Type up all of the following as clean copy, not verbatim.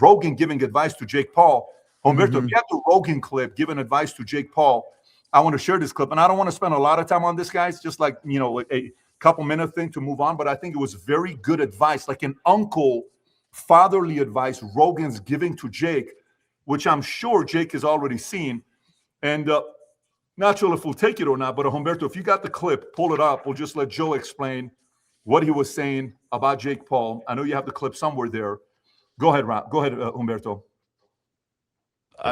Rogan giving advice to Jake Paul. Humberto, if you have the Rogan clip giving advice to Jake Paul, I want to share this clip. And I don't want to spend a lot of time on this, guys, just like, a couple minute thing to move on. But I think it was very good advice, like an uncle, fatherly advice Rogan's giving to Jake, which I'm sure Jake has already seen. And not sure if we'll take it or not, but Humberto, if you got the clip, pull it up. We'll just let Joe explain what he was saying about Jake Paul. I know you have the clip somewhere there. Go ahead, Rob. Go ahead, Humberto.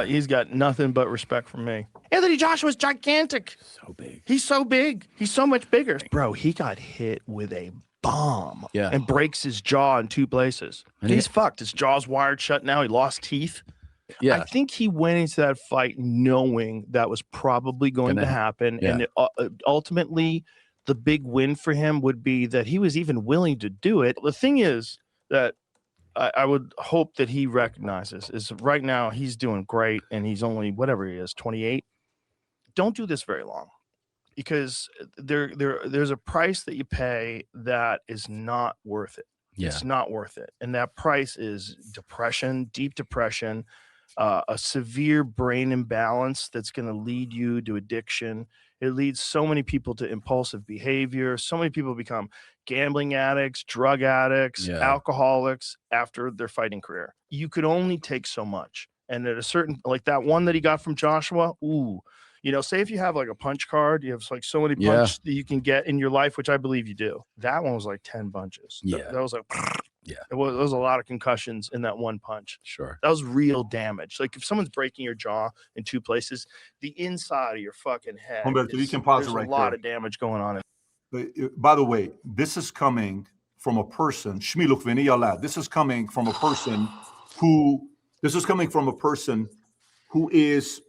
He's got nothing but respect from me. Anthony Joshua's gigantic. So big. He's so big. He's so much bigger. Bro, he got hit with a bomb and breaks his jaw in 2 places. And he's fucked. His jaw's wired shut now. He lost teeth. Yeah. I think he went into that fight knowing that was probably going to happen. Yeah. And ultimately, the big win for him would be that he was even willing to do it. The thing is that I would hope that he recognizes is right now he's doing great and he's only, whatever he is, 28. Don't do this very long, because there's a price that you pay that is not worth it. Yeah. It's not worth it. And that price is depression, deep depression, a severe brain imbalance that's going to lead you to addiction. It leads so many people to impulsive behavior. So many people become gambling addicts, drug addicts, alcoholics after their fighting career. You could only take so much. And at a certain, like that one that he got from Joshua, say if you have like a punch card, you have like so many punches that you can get in your life, which I believe you do. That one was like 10 punches. That was like, there was a lot of concussions in that one punch. Sure. That was real damage. Like if someone's breaking your jaw in 2 places, the inside of your fucking head, Humberto, you can pause it right there's a lot of damage going on. By the way, this is coming from a person, this is coming from a person who is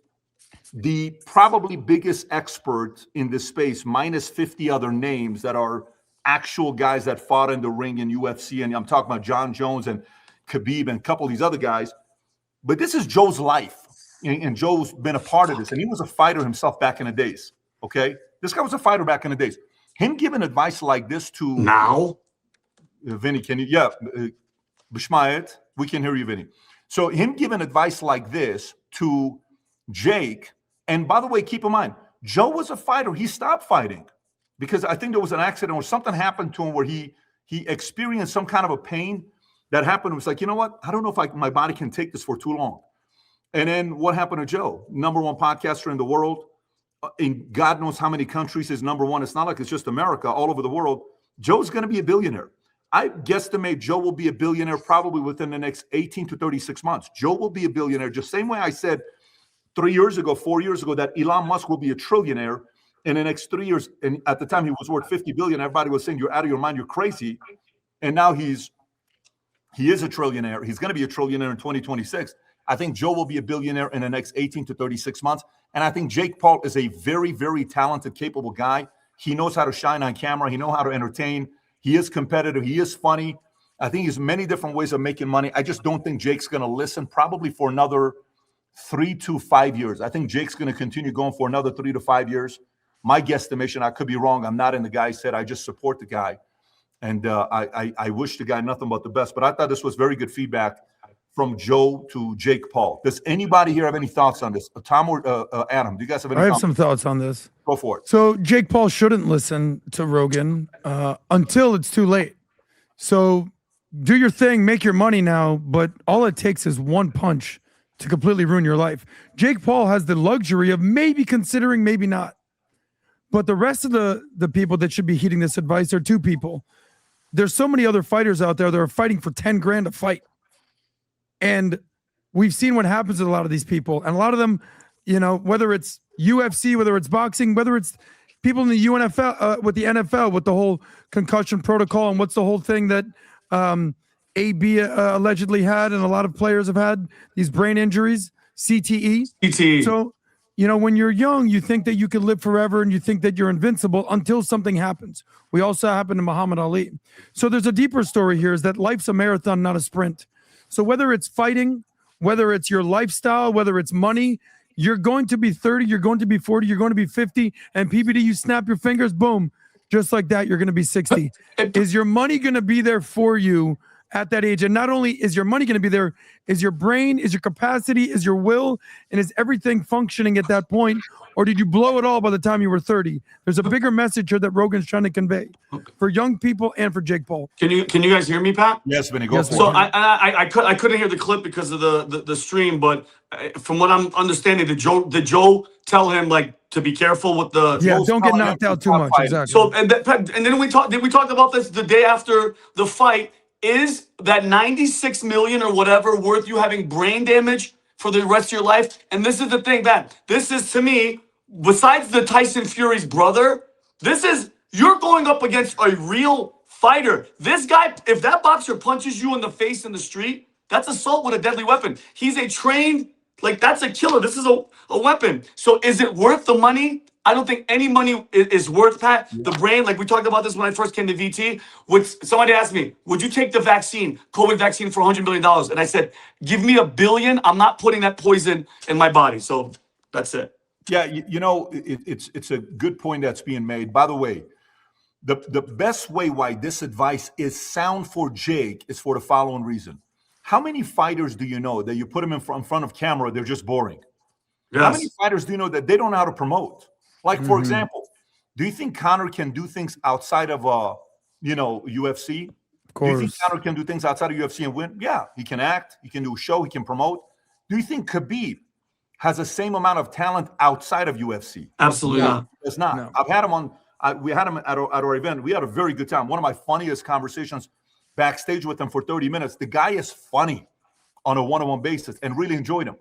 the probably biggest expert in this space, minus 50 other names that are actual guys that fought in the ring in UFC. And I'm talking about John Jones and Khabib and a couple of these other guys. But this is Joe's life. And Joe's been a part of this. And he was a fighter himself back in the days. Okay? This guy was a fighter back in the days. Him giving advice like this to now, Vinny, can you? Yeah, Bishmayet, we can hear you, Vinny. So him giving advice like this to Jake, and by the way, keep in mind, Joe was a fighter. He stopped fighting because I think there was an accident or something happened to him where he experienced some kind of a pain that happened. It was like, you know what? I don't know if my body can take this for too long. And then what happened to Joe? #1 podcaster in the world. In God knows how many countries is #1. It's not like it's just America, all over the world. Joe's going to be a billionaire. I guesstimate Joe will be a billionaire probably within the next 18 to 36 months. Joe will be a billionaire, just same way I said 4 years ago that Elon Musk will be a trillionaire in the next 3 years. And at the time he was worth 50 billion. Everybody was saying, you're out of your mind, you're crazy. And now he is a trillionaire. He's going to be a trillionaire in 2026. I think Joe will be a billionaire in the next 18 to 36 months. And I think Jake Paul is a very, very talented, capable guy. He knows how to shine on camera. He knows how to entertain. He is competitive. He is funny. I think there's many different ways of making money. I just don't think Jake's going to listen probably for another 3 to 5 years. I think Jake's going to continue going for another 3 to 5 years. My guesstimation, I could be wrong. I'm not in the guy's head. I just support the guy. And I wish the guy nothing but the best. But I thought this was very good feedback from Joe to Jake Paul. Does anybody here have any thoughts on this? Tom or Adam, do you guys have any I have comments? some thoughts on this. Go for it. So Jake Paul shouldn't listen to Rogan until it's too late. So do your thing, make your money now, but all it takes is one punch to completely ruin your life. Jake Paul has the luxury of maybe considering, maybe not. But the rest of the people that should be heeding this advice are 2 people. There's so many other fighters out there that are fighting for 10 grand a fight. And we've seen what happens to a lot of these people. And a lot of them, whether it's UFC, whether it's boxing, whether it's people in the UNFL, with the NFL, with the whole concussion protocol, and what's the whole thing that AB allegedly had, and a lot of players have had these brain injuries, CTE. CTE. So, when you're young, you think that you can live forever and you think that you're invincible until something happens. We also happened to Muhammad Ali. So there's a deeper story here, is that life's a marathon, not a sprint. So whether it's fighting, whether it's your lifestyle, whether it's money, you're going to be 30, you're going to be 40, you're going to be 50, and PBD, you snap your fingers, boom, just like that, you're going to be 60. Is your money going to be there for you at that age. And not only is your money going to be there, is your brain, is your capacity, is your will, and is everything functioning at that point? Or did you blow it all by the time you were 30? There's a bigger message here that Rogan's trying to convey for young people and for Jake Paul. Can you guys hear me, Pat? Yes, Vinny, go for it. So I couldn't hear the clip because of the stream, but from what I'm understanding, did Joe tell him like to be careful with the don't get knocked out too much. Exactly. So and then we talked about this the day after the fight. Is that 96 million or whatever worth you having brain damage for the rest of your life? And this is the thing, that this is, to me, besides the Tyson Fury's brother, you're going up against a real fighter. This guy, if that boxer punches you in the face in the street, that's assault with a deadly weapon. He's a trained, that's a killer. This is a weapon. So is it worth the money? I don't think any money is worth, Pat. The brain, like we talked about this when I first came to VT. Somebody asked me, would you take the vaccine, COVID vaccine, for $100 million? And I said, give me $1 billion. I'm not putting that poison in my body. So that's it. Yeah, it's a good point that's being made. By the way, the best way why this advice is sound for Jake is for the following reason. How many fighters do you know that you put them in front of camera, they're just boring? Yes. How many fighters do you know that they don't know how to promote? Like, for example, do you think Conor can do things outside of, UFC? Of course. Do you think Conor can do things outside of UFC and win? Yeah, he can act, he can do a show, he can promote. Do you think Khabib has the same amount of talent outside of UFC? Absolutely not. It's not. No. I've had him on. We had him at our event. We had a very good time. One of my funniest conversations backstage with him for 30 minutes. The guy is funny on a one-on-one basis and really enjoyed him.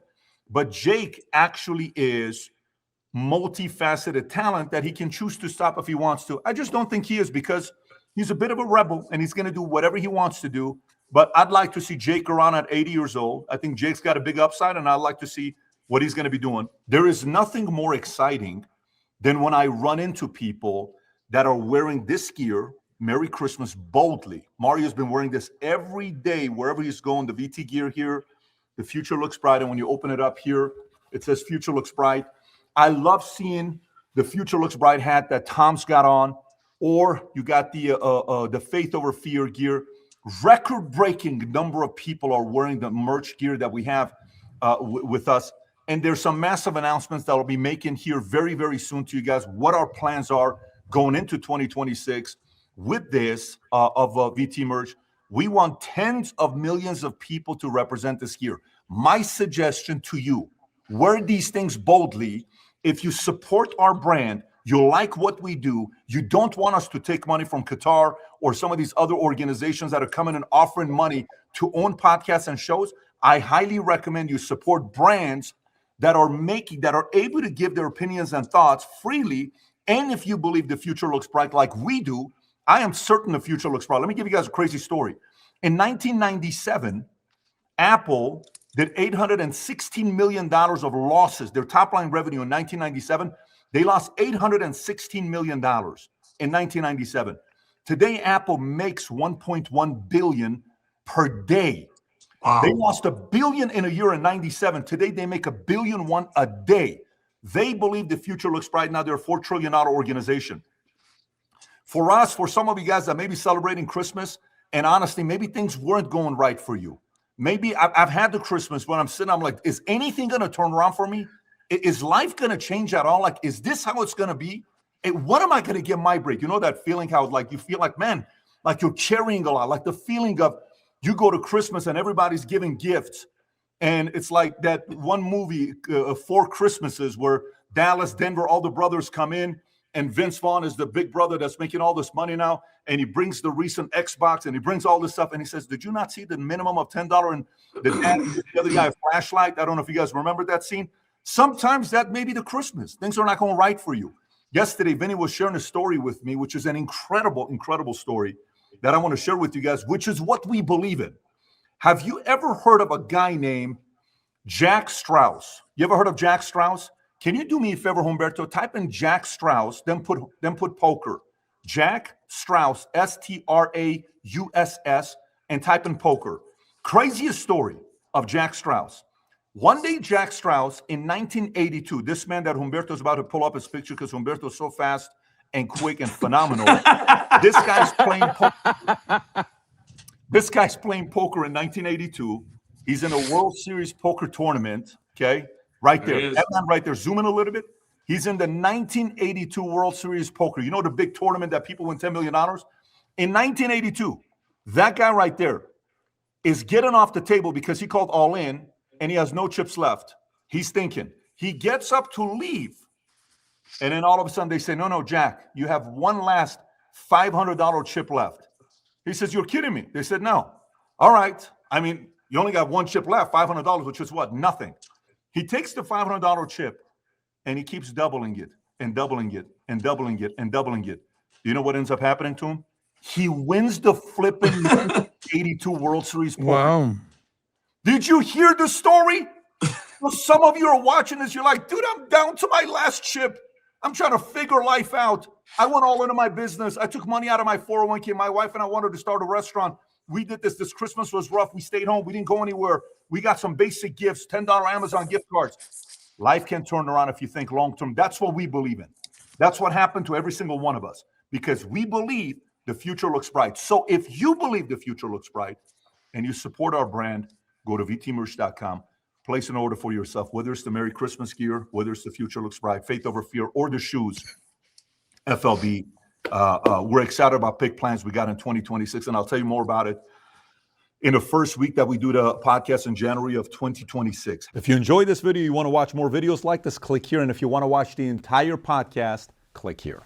But Jake actually is multifaceted talent that he can choose to stop if he wants to. I just don't think he is, because he's a bit of a rebel and he's going to do whatever he wants to do. But I'd like to see Jake around at 80 years old. I think Jake's got a big upside, and I'd like to see what he's going to be doing. There is nothing more exciting than when I run into people that are wearing this gear, Merry Christmas, boldly. Mario's been wearing this every day, wherever he's going, the VT gear here. The future looks bright. And when you open it up here, it says future looks bright. I love seeing the future looks bright hat that Tom's got on, or you got the faith over fear gear. Record-breaking number of people are wearing the merch gear that we have with us. And there's some massive announcements that we'll be making here very, very soon to you guys, what our plans are going into 2026 with this of VT merch. We want tens of millions of people to represent this gear. My suggestion to you, wear these things boldly. If you support our brand, you like what we do, you don't want us to take money from Qatar or some of these other organizations that are coming and offering money to own podcasts and shows, I highly recommend you support brands that are able to give their opinions and thoughts freely. And if you believe the future looks bright like we do, I am certain the future looks bright. Let me give you guys a crazy story. In 1997, Apple did $816 million of losses. Their top line revenue in 1997, they lost $816 million in 1997. Today, Apple makes $1.1 billion per day. Wow. They lost $1 billion in a year in 97. Today, they make $1.1 billion a day. They believe the future looks bright. Now they're a $4 trillion organization. For us, for some of you guys that may be celebrating Christmas, and honestly, maybe things weren't going right for you. Maybe I've had the Christmas when I'm sitting, I'm like, is anything going to turn around for me? Is life going to change at all? Like, is this how it's going to be? What am I going to get my break? You know that feeling how like you feel like, man, like you're carrying a lot, like the feeling of you go to Christmas and everybody's giving gifts. And it's like that one movie, 4 Christmases, where Dallas, Denver, all the brothers come in, and Vince Vaughn is the big brother that's making all this money now. And he brings the recent Xbox and he brings all this stuff. And he says, did you not see the minimum of $10? And the other guy a flashlight. I don't know if you guys remember that scene. Sometimes that may be the Christmas. Things are not going right for you. Yesterday, Vinny was sharing a story with me, which is an incredible, incredible story that I want to share with you guys, which is what we believe in. Have you ever heard of a guy named Jack Strauss? You ever heard of Jack Strauss? Can you do me a favor, Humberto? Type in Jack Strauss, then put poker. Jack Strauss, S-T-R-A-U-S-S, and type in poker. Craziest story of Jack Strauss. One day, Jack Strauss in 1982, this man that Humberto's about to pull up his picture because Humberto's so fast and quick and phenomenal. This guy's playing poker. This guy's playing poker in 1982. He's in a World Series poker tournament. Okay, right there. That man right there. Zoom in a little bit. He's in the 1982 World Series poker. You know the big tournament that people win $10 million? In 1982, that guy right there is getting off the table because he called all in and he has no chips left. He's thinking. He gets up to leave. And then all of a sudden they say, no, Jack, you have one last $500 chip left. He says, you're kidding me. They said, no. All right. I mean, you only got one chip left, $500, which is what? Nothing. He takes the $500 chip and he keeps doubling it and doubling it and doubling it and doubling it. You know what ends up happening to him? He wins the flipping 82 World Series poker. Wow. Did you hear the story? Well, some of you are watching this. You're like, dude, I'm down to my last chip. I'm trying to figure life out. I went all into my business. I took money out of my 401k. My wife and I wanted to start a restaurant. We did this. This Christmas was rough. We stayed home. We didn't go anywhere. We got some basic gifts, $10 Amazon gift cards. Life can turn around if you think long-term. That's what we believe in. That's what happened to every single one of us because we believe the future looks bright. So if you believe the future looks bright and you support our brand, go to vtmerch.com, place an order for yourself, whether it's the Merry Christmas gear, whether it's the future looks bright, faith over fear, or the shoes, FLB. We're excited about big plans we got in 2026, and I'll tell you more about it in the first week that we do the podcast in January of 2026. If you enjoyed this video, you want to watch more videos like this, click here. And if you want to watch the entire podcast, click here.